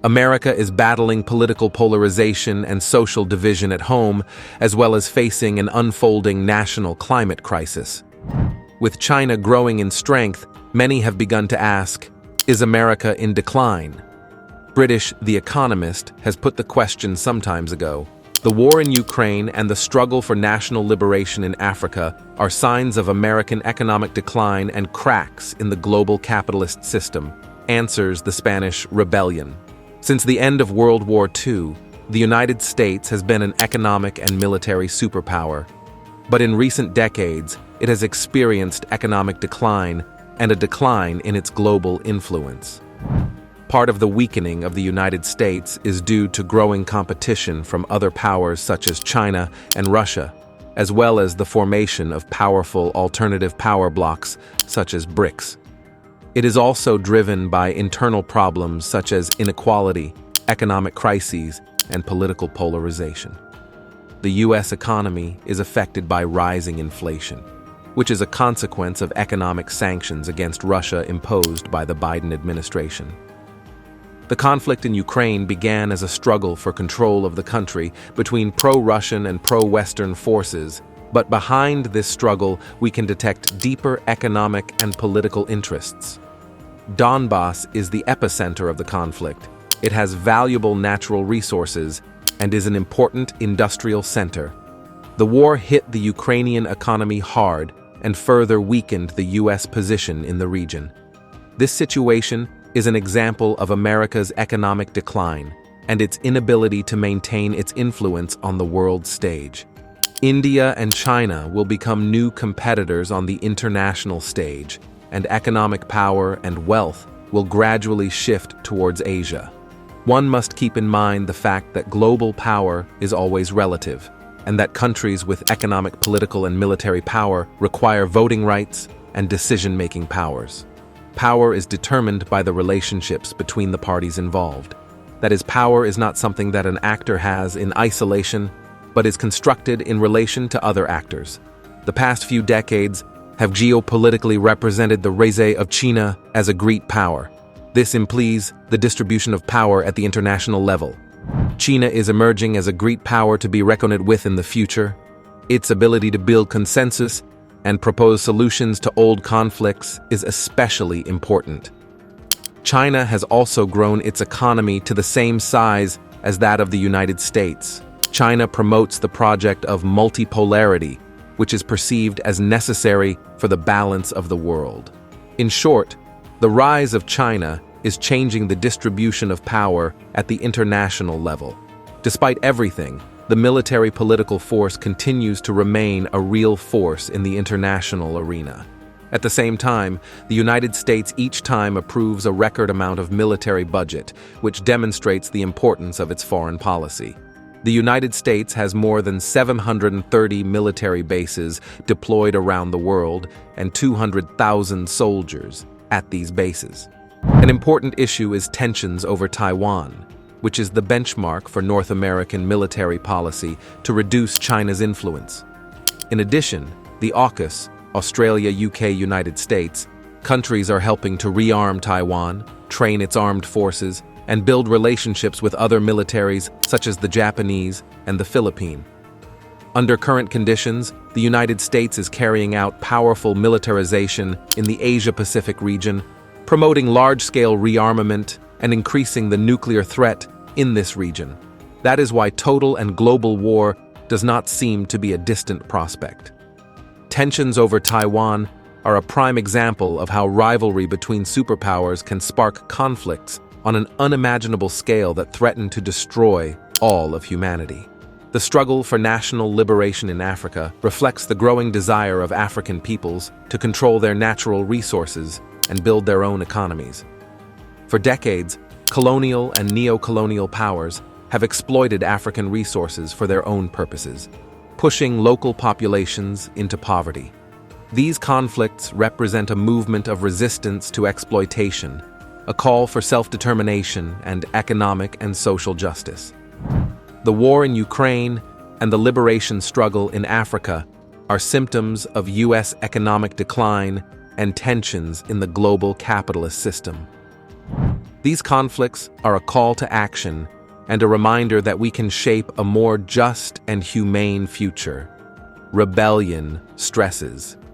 America is battling political polarization and social division at home, as well as facing an unfolding national climate crisis. With China growing in strength, many have begun to ask, is America in decline? British The Economist has put the question some time ago. The war in Ukraine and the struggle for national liberation in Africa are signs of American economic decline and cracks in the global capitalist system, answers the Spanish Rebellion. Since the end of World War II, the United States has been an economic and military superpower. But in recent decades, it has experienced economic decline and a decline in its global influence. Part of the weakening of the United States is due to growing competition from other powers such as China and Russia, as well as the formation of powerful alternative power blocs such as BRICS. It is also driven by internal problems such as inequality, economic crises, and political polarization. The U.S. economy is affected by rising inflation, which is a consequence of economic sanctions against Russia imposed by the Biden administration. The conflict in Ukraine began as a struggle for control of the country between pro-Russian and pro-Western forces, but behind this struggle we can detect deeper economic and political interests. Donbass is the epicenter of the conflict. It has valuable natural resources and is an important industrial center. The war hit the Ukrainian economy hard and further weakened the U.S. position in the region. This situation is an example of America's economic decline and its inability to maintain its influence on the world stage. India and China will become new competitors on the international stage, and economic power and wealth will gradually shift towards Asia. One must keep in mind the fact that global power is always relative, and that countries with economic, political, and military power require voting rights and decision-making powers. Power is determined by the relationships between the parties involved. That is, power is not something that an actor has in isolation, but is constructed in relation to other actors. The past few decades have geopolitically represented the rise of China as a great power. This implies the distribution of power at the international level. China is emerging as a great power to be reckoned with in the future. Its ability to build consensus and propose solutions to old conflicts is especially important. China has also grown its economy to the same size as that of the United States. China promotes the project of multipolarity, which is perceived as necessary for the balance of the world. In short, the rise of China is changing the distribution of power at the international level. Despite everything, the military political force continues to remain a real force in the international arena. At the same time, the United States each time approves a record amount of military budget, which demonstrates the importance of its foreign policy. The United States has more than 730 military bases deployed around the world and 200,000 soldiers at these bases. An important issue is tensions over Taiwan, which is the benchmark for North American military policy to reduce China's influence. In addition, the AUKUS, Australia, UK, United States, countries are helping to rearm Taiwan, train its armed forces, and build relationships with other militaries such as the Japanese and the Philippines. Under current conditions, the United States is carrying out powerful militarization in the Asia-Pacific region, promoting large-scale rearmament and increasing the nuclear threat in this region. That is why total and global war does not seem to be a distant prospect. Tensions over Taiwan are a prime example of how rivalry between superpowers can spark conflicts on an unimaginable scale that threaten to destroy all of humanity. The struggle for national liberation in Africa reflects the growing desire of African peoples to control their natural resources and build their own economies. For decades, colonial and neo-colonial powers have exploited African resources for their own purposes, pushing local populations into poverty. These conflicts represent a movement of resistance to exploitation, a call for self-determination and economic and social justice. The war in Ukraine and the liberation struggle in Africa are symptoms of U.S. economic decline and tensions in the global capitalist system. These conflicts are a call to action and a reminder that we can shape a more just and humane future. Rebellion stresses.